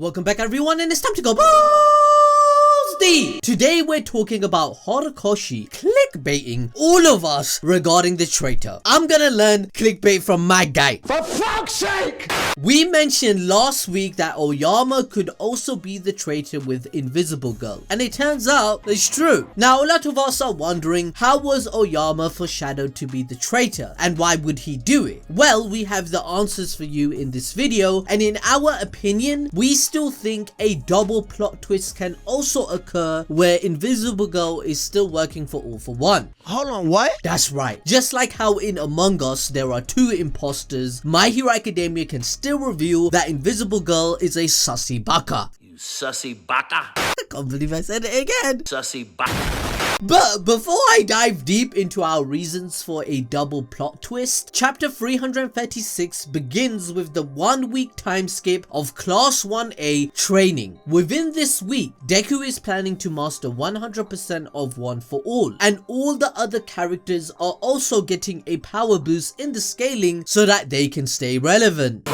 Welcome back everyone, and it's time to go balls deep. Today we're talking about Horikoshi clickbaiting all of us regarding the traitor. I'm gonna learn clickbait from my guy. For fuck's sake! We mentioned last week that Aoyama could also be the traitor with Invisible Girl, and it turns out it's true. Now a lot of us are wondering, how was Aoyama foreshadowed to be the traitor, and why would he do it? Well, we have the answers for you in this video, and in our opinion, we still think a double plot twist can also occur where Invisible Girl is still working for All For One. Hold on, what? That's right. Just like how in Among Us there are two imposters, My Hero Academia can still reveal that Invisible Girl is a sussy baka. You sussy baka. I can't believe I said it again. Sussy baka. But before I dive deep into our reasons for a double plot twist, chapter 336 begins with the 1 week time skip of Class 1A training. Within this week, Deku is planning to master 100% of One for All, and all the other characters are also getting a power boost in the scaling so that they can stay relevant.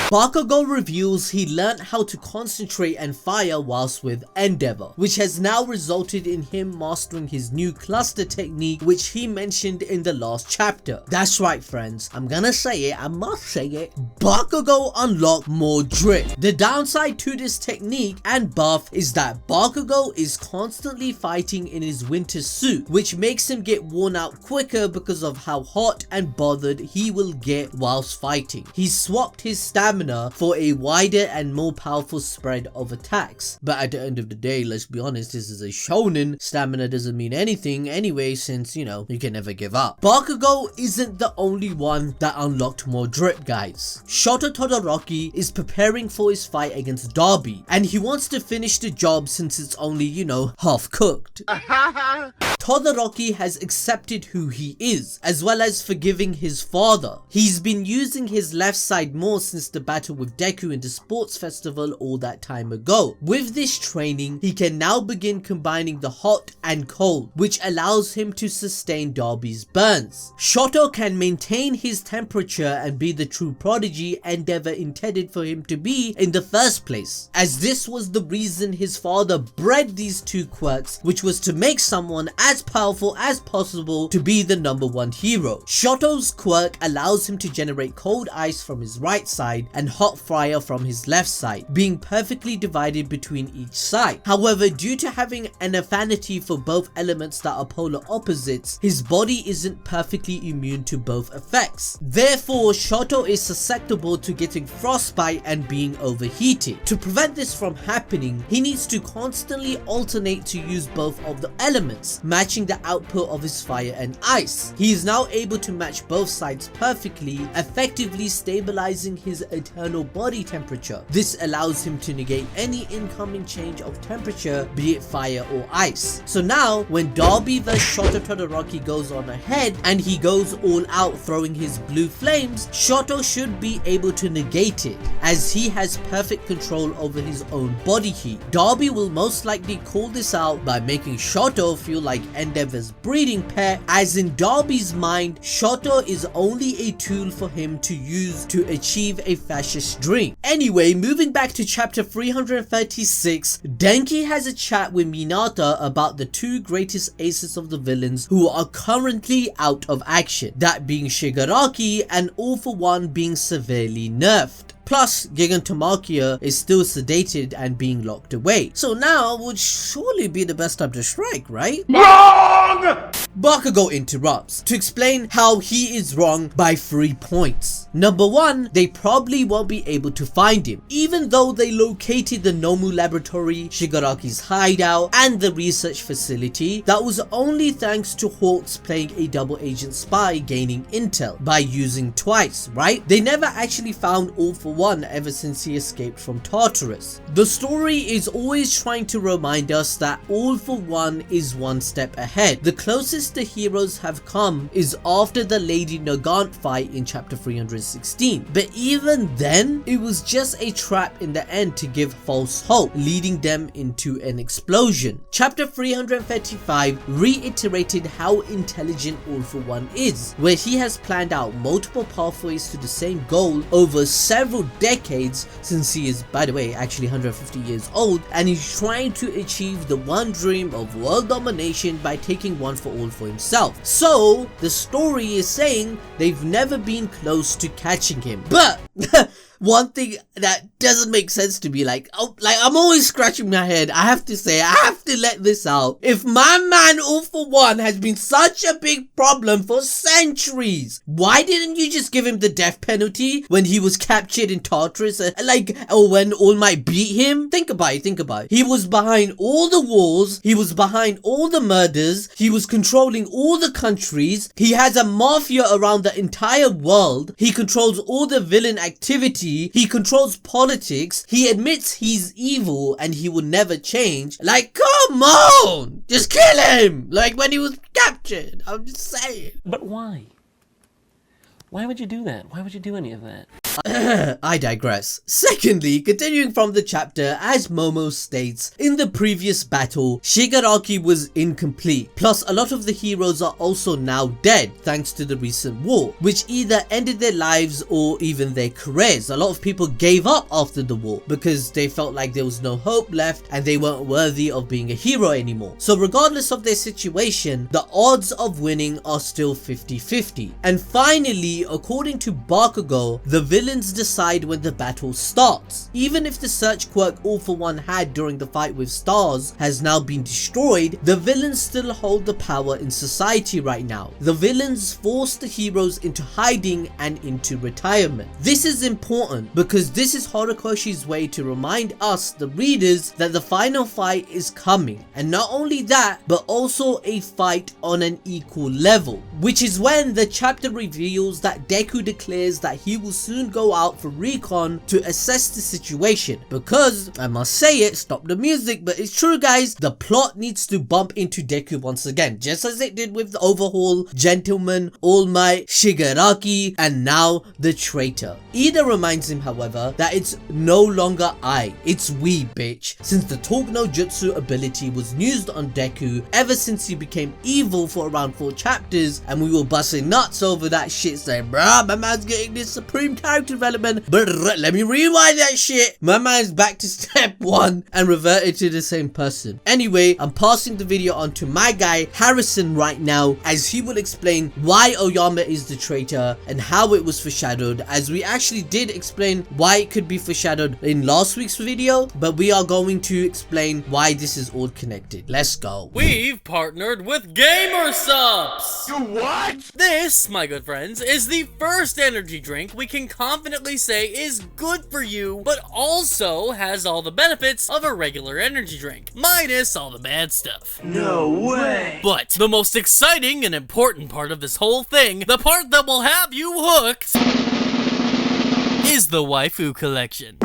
Bakugo reveals he learned how to concentrate and fire whilst with Endeavor, which has now resulted in him mastering his new cluster technique, which he mentioned in the last chapter. That's right friends, I'm gonna say it, I must say it, Bakugo unlocked more drip. The downside to this technique and buff is that Bakugo is constantly fighting in his winter suit, which makes him get worn out quicker because of how hot and bothered he will get whilst fighting. He swapped his stamina for a wider and more powerful spread of attacks. But at the end of the day, let's be honest, this is a shonen. Stamina doesn't mean anything anyway, since, you know, you can never give up. Bakugo isn't the only one that unlocked more drip, guys. Shoto Todoroki is preparing for his fight against Darby, and he wants to finish the job since it's only, you know, half cooked. Todoroki has accepted who he is, as well as forgiving his father. He's been using his left side more since the battle with Deku in the sports festival all that time ago. With this training, he can now begin combining the hot and cold, which allows him to sustain Darby's burns. Shoto can maintain his temperature and be the true prodigy Endeavor intended for him to be in the first place, as this was the reason his father bred these two quirks, which was to make someone as powerful as possible to be the #1 hero. Shoto's quirk allows him to generate cold ice from his right side and hot fire from his left side, being perfectly divided between each side. However, due to having an affinity for both elements that are polar opposites, his body isn't perfectly immune to both effects. Therefore, Shoto is susceptible to getting frostbite and being overheated. To prevent this from happening, he needs to constantly alternate to use both of the elements, matching the output of his fire and ice. He is now able to match both sides perfectly, effectively stabilizing his eternal body temperature. This allows him to negate any incoming change of temperature, be it fire or ice. So now, when Darby vs Shoto Todoroki goes on ahead and he goes all out throwing his blue flames, Shoto should be able to negate it, as he has perfect control over his own body heat. Darby will most likely call this out by making Shoto feel like Endeavor's breeding pet, as in Darby's mind, Shoto is only a tool for him to use to achieve a fascist dream. Anyway, moving back to chapter 336, Denki has a chat with Minata about the two greatest aces of the villains who are currently out of action, that being Shigaraki and All For One being severely nerfed. Plus, Gigantomachia is still sedated and being locked away. So now would surely be the best time to strike, right? Wrong! Bakugo interrupts to explain how he is wrong by 3 points. Number 1, they probably won't be able to find him. Even though they located the Nomu laboratory, Shigaraki's hideout, and the research facility, that was only thanks to Hawks playing a double agent spy gaining intel by using twice, right? They never actually found All For One ever since he escaped from Tartarus. The story is always trying to remind us that All For One is one step ahead. The closest closest the heroes have come is after the Lady Nagant fight in chapter 316, but even then it was just a trap in the end to give false hope, leading them into an explosion. Chapter 335 reiterated how intelligent All For One is, where he has planned out multiple pathways to the same goal over several decades, since he is, by the way, actually 150 years old, and he's trying to achieve the one dream of world domination by taking one for all for himself. So the story is saying they've never been close to catching him. But one thing that doesn't make sense to me, I'm always scratching my head. I have to say, I have to let this out. If my man All For One has been such a big problem for centuries, why didn't you just give him the death penalty when he was captured in Tartarus, or when All Might beat him? Think about it. He was behind all the wars, he was behind all the murders, he was controlling all the countries, he has a mafia around the entire world, he controls all the villain activity, he controls politics, he admits he's evil and he will never change. Come on! Just kill him! When he was captured. I'm just saying. But why? Why would you do that? Why would you do any of that? I digress. Secondly, continuing from the chapter, as Momo states, in the previous battle, Shigaraki was incomplete. Plus, a lot of the heroes are also now dead thanks to the recent war, which either ended their lives or even their careers. A lot of people gave up after the war because they felt like there was no hope left and they weren't worthy of being a hero anymore. So regardless of their situation, the odds of winning are still 50-50. And finally, according to Bakugo, the villains decide when the battle starts. Even if the search quirk All For One had during the fight with Stars has now been destroyed, the villains still hold the power in society right now. The villains force the heroes into hiding and into retirement. This is important because this is Horikoshi's way to remind us, the readers, that the final fight is coming. And not only that, but also a fight on an equal level, which is when the chapter reveals that Deku declares that he will soon go out for recon to assess the situation, because I must say it, stop the music, but it's true guys, the plot needs to bump into Deku once again, just as it did with the Overhaul, Gentleman, All Might, Shigaraki, and now the Traitor. Ida reminds him, however, that it's no longer I, it's we, bitch, since the Talk no Jutsu ability was used on Deku ever since he became evil for around 4 chapters, and we were busting nuts over that shit, saying, bruh, my man's getting this supreme character development, but let me rewind that shit. My man's back to step 1 and reverted to the same person. Anyway, I'm passing the video on to my guy Harrison right now, as he will explain why Aoyama is the traitor and how it was foreshadowed, as we actually did explain why it could be foreshadowed in last week's video, but we are going to explain why this is all connected. Let's go. We've partnered with Gamer Subs! You what? This, my good friends, is the first energy drink we can confidently say is good for you, but also has all the benefits of a regular energy drink, minus all the bad stuff. No way. But the most exciting and important part of this whole thing, the part that will have you hooked, is the waifu collection.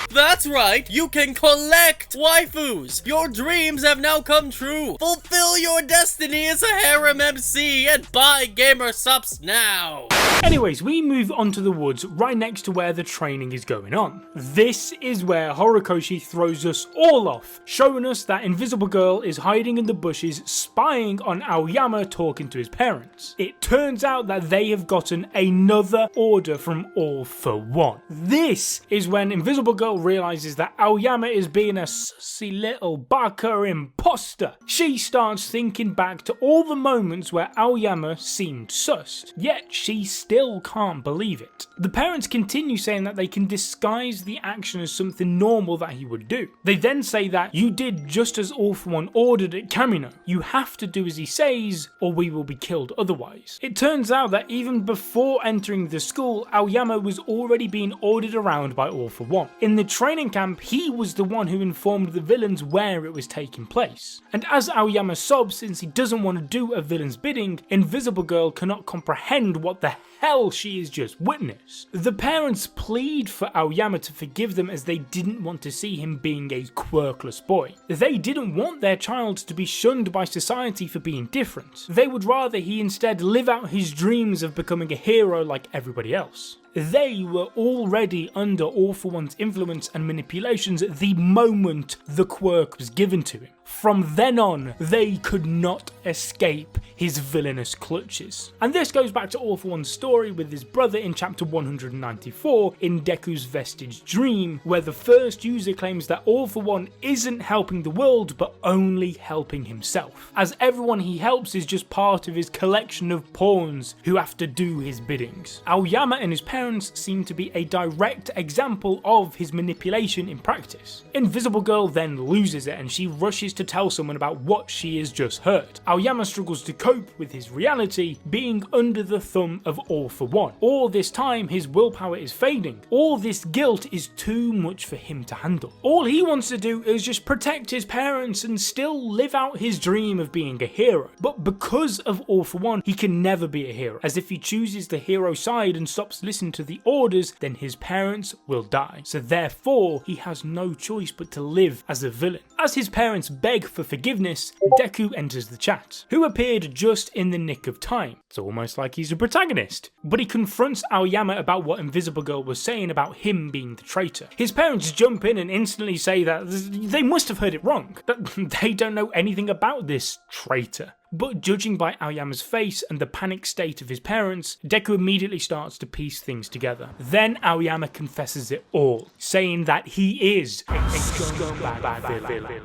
That's right, you can collect waifus! Your dreams have now come true! Fulfill your destiny as a harem MC and buy Gamer Subs now! Anyways, we move on to the woods right next to where the training is going on. This is where Horikoshi throws us all off, showing us that Invisible Girl is hiding in the bushes spying on Aoyama talking to his parents. It turns out that they have gotten another order from All For One. This is when Invisible Girl realizes that Aoyama is being a sussy little baka imposter. She starts thinking back to all the moments where Aoyama seemed sussed, yet she still can't believe it. The parents continue saying that they can disguise the action as something normal that he would do. They then say that you did just as All For One ordered at Kamino. You have to do as he says or we will be killed otherwise. It turns out that even before entering the school, Aoyama was already being ordered around by All For One. In the training camp, he was the one who informed the villains where it was taking place. And as Aoyama sobs since he doesn't want to do a villain's bidding, Invisible Girl cannot comprehend what the hell she has just witnessed. The parents plead for Aoyama to forgive them as they didn't want to see him being a quirkless boy. They didn't want their child to be shunned by society for being different. They would rather he instead live out his dreams of becoming a hero like everybody else. They were already under All For One's influence and manipulations the moment the quirk was given to him. From then on, they could not escape his villainous clutches. And this goes back to All For One's story with his brother in chapter 194 in Deku's Vestige Dream, where the first user claims that All For One isn't helping the world but only helping himself, as everyone he helps is just part of his collection of pawns who have to do his biddings. Aoyama and his parents seem to be a direct example of his manipulation in practice. Invisible Girl then loses it and she rushes to tell someone about what she has just heard. Aoyama struggles to cope with his reality being under the thumb of All For One. All this time his willpower is fading. All this guilt is too much for him to handle. All he wants to do is just protect his parents and still live out his dream of being a hero. But because of All For One, he can never be a hero, as if he chooses the hero side and stops listening to the orders, then his parents will die. So therefore, he has no choice but to live as a villain. As his parents beg for forgiveness, Deku enters the chat, who appeared just in the nick of time. It's almost like he's a protagonist. But he confronts Aoyama about what Invisible Girl was saying about him being the traitor. His parents jump in and instantly say that they must have heard it wrong, that they don't know anything about this traitor. But judging by Aoyama's face and the panic state of his parents, Deku immediately starts to piece things together. Then Aoyama confesses it all, saying that he is a scumbag villain.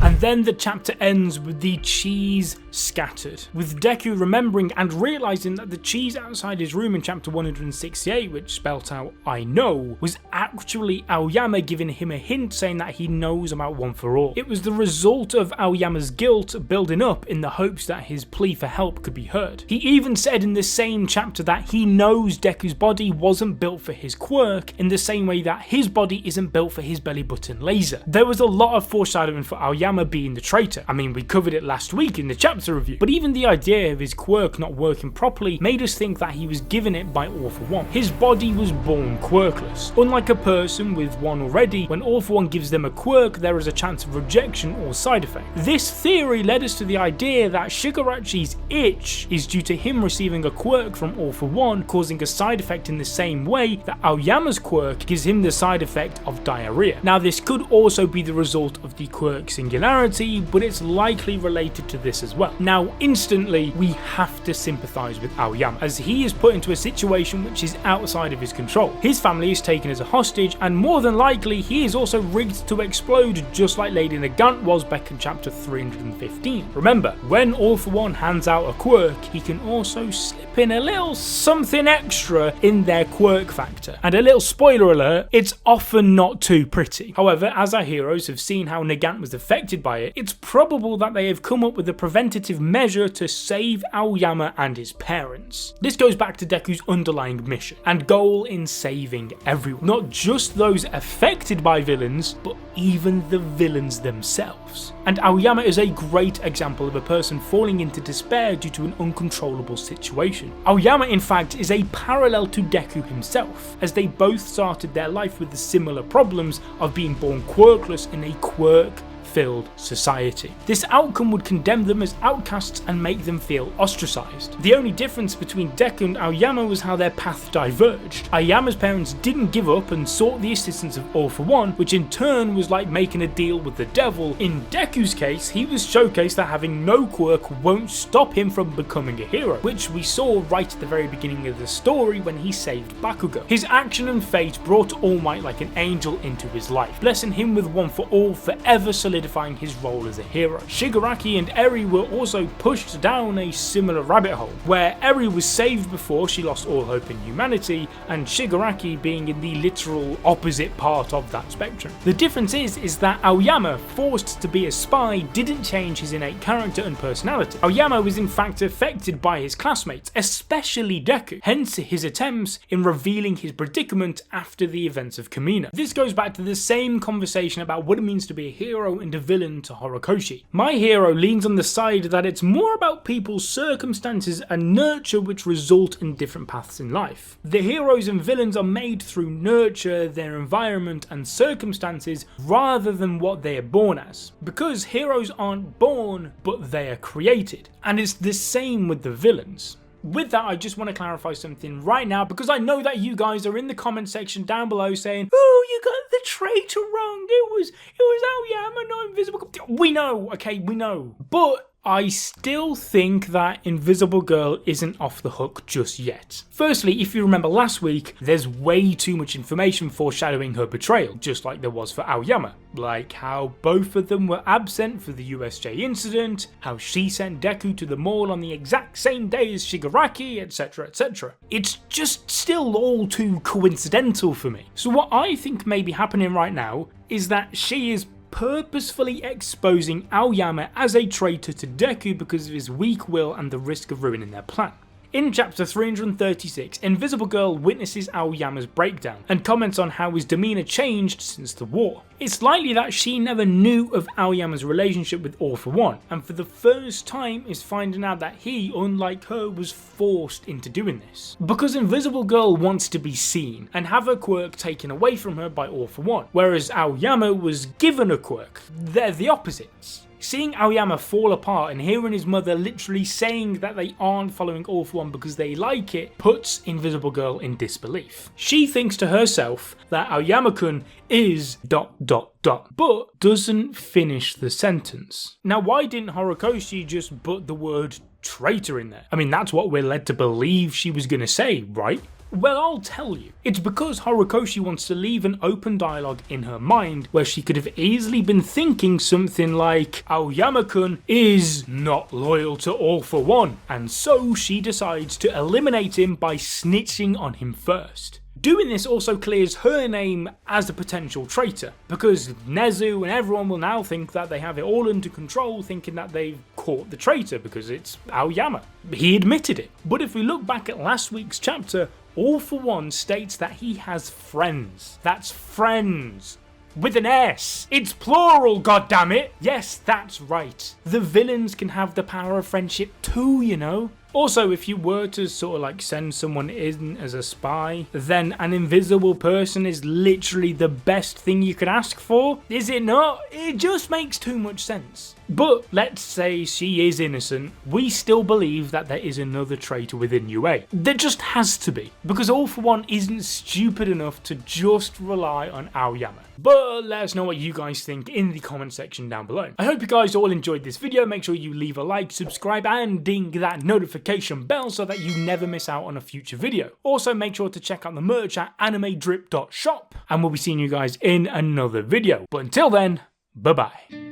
And then the chapter ends with the cheese scattered, with Deku remembering and realising that the cheese outside his room in chapter 168, which spelt out "I know," was actually Aoyama giving him a hint saying that he knows about One For All. It was the result of Aoyama's guilt building up in the hopes that his plea for help could be heard. He even said in the same chapter that he knows Deku's body wasn't built for his quirk in the same way that his body isn't built for his belly button laser. There was a lot of foreshadowing for Aoyama being the traitor. I mean, we covered it last week in the chapter review, but even the idea of his quirk not working properly made us think that he was given it by All For One. His body was born quirkless. Unlike a person with one already, when All For One gives them a quirk, there is a chance of rejection or side effect. This theory led us to the idea that Shigarachi's itch is due to him receiving a quirk from All For One, causing a side effect in the same way that Aoyama's quirk gives him the side effect of diarrhea. Now, this could also be the result of the quirk singularity, but it's likely related to this as well. Now, instantly, we have to sympathise with Aoyama, as he is put into a situation which is outside of his control. His family is taken as a hostage, and more than likely, he is also rigged to explode, just like Lady Nagant was back in chapter 315. Remember, when All For One hands out a quirk, he can also slip in a little something extra in their quirk factor. And a little spoiler alert, it's often not too pretty. However, as our heroes have seen how Nagant was affected by it, it's probable that they have come up with a preventative measure to save Aoyama and his parents. This goes back to Deku's underlying mission and goal in saving everyone, not just those affected by villains, but even the villains themselves. And Aoyama is a great example of a person falling into despair due to an uncontrollable situation. Aoyama, in fact, is a parallel to Deku himself, as they both started their life with the similar problems of being born quirkless in a quirk-filled society. This outcome would condemn them as outcasts and make them feel ostracized. The only difference between Deku and Aoyama was how their path diverged. Aoyama's parents didn't give up and sought the assistance of All For One, which in turn was like making a deal with the devil. In Deku's case, he was showcased that having no quirk won't stop him from becoming a hero, which we saw right at the very beginning of the story when he saved Bakugo. His action and fate brought All Might like an angel into his life, blessing him with One For All, forever solidifying his role as a hero. Shigaraki and Eri were also pushed down a similar rabbit hole, where Eri was saved before she lost all hope in humanity, and Shigaraki being in the literal opposite part of that spectrum. The difference is that Aoyama, forced to be a spy, didn't change his innate character and personality. Aoyama was in fact affected by his classmates, especially Deku, hence his attempts in revealing his predicament after the events of Kamina. This goes back to the same conversation about what it means to be a hero in and a villain to Horikoshi. My hero leans on the side that it's more about people's circumstances and nurture which result in different paths in life. The heroes and villains are made through nurture, their environment and circumstances rather than what they are born as. Because heroes aren't born, but they are created. And it's the same with the villains. With that, I just want to clarify something right now because I know that you guys are in the comment section down below saying, "Oh, you got the traitor wrong. It was Aoyama, not Invisible." We know, okay, we know. But I still think that Invisible Girl isn't off the hook just yet. Firstly, if you remember last week, there's way too much information foreshadowing her betrayal, just like there was for Aoyama. Like how both of them were absent for the USJ incident, how she sent Deku to the mall on the exact same day as Shigaraki, etc, etc. It's just still all too coincidental for me. So what I think may be happening right now is that she is purposefully exposing Aoyama as a traitor to Deku because of his weak will and the risk of ruining their plan. In chapter 336, Invisible Girl witnesses Aoyama's breakdown and comments on how his demeanour changed since the war. It's likely that she never knew of Aoyama's relationship with All For One, and for the first time is finding out that he, unlike her, was forced into doing this. Because Invisible Girl wants to be seen and have her quirk taken away from her by All For One, whereas Aoyama was given a quirk. They're the opposites. Seeing Aoyama fall apart and hearing his mother literally saying that they aren't following All For One because they like it puts Invisible Girl in disbelief. She thinks to herself that Aoyama-kun is ... but doesn't finish the sentence. Now why didn't Horikoshi just put the word traitor in there? I mean, that's what we're led to believe she was gonna say, right? Well, I'll tell you. It's because Horikoshi wants to leave an open dialogue in her mind where she could have easily been thinking something like, Aoyama-kun is not loyal to All For One, and so she decides to eliminate him by snitching on him first. Doing this also clears her name as a potential traitor, because Nezu and everyone will now think that they have it all under control, thinking that they've caught the traitor because it's Aoyama. He admitted it. But if we look back at last week's chapter, All For One states that he has friends. That's friends. With an S. It's plural, goddammit! Yes, that's right. The villains can have the power of friendship too, you know. Also, if you were to sort of like send someone in as a spy, then an invisible person is literally the best thing you could ask for. Is it not? It just makes too much sense. But let's say she is innocent, we still believe that there is another traitor within UA. There just has to be, because All For One isn't stupid enough to just rely on Aoyama. But let us know what you guys think in the comment section down below. I hope you guys all enjoyed this video. Make sure you leave a like, subscribe and ding that notification bell so that you never miss out on a future video. Also make sure to check out the merch at animedrip.shop and we'll be seeing you guys in another video. But until then, bye bye.